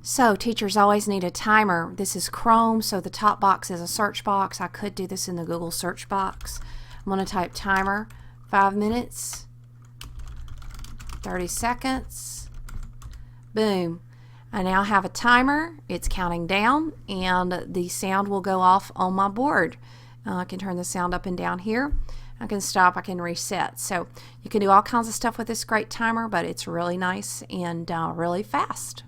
So teachers always need a timer. This is Chrome, so the top box is a search box. I could do this in the Google search box. I'm going to type timer, 5 minutes, 30 seconds, boom. I now have a timer. It's counting down, and the sound will go off on my board. I can turn the sound up and down here. I can stop, I can reset. So you can do all kinds of stuff with this great timer, but it's really nice and really fast.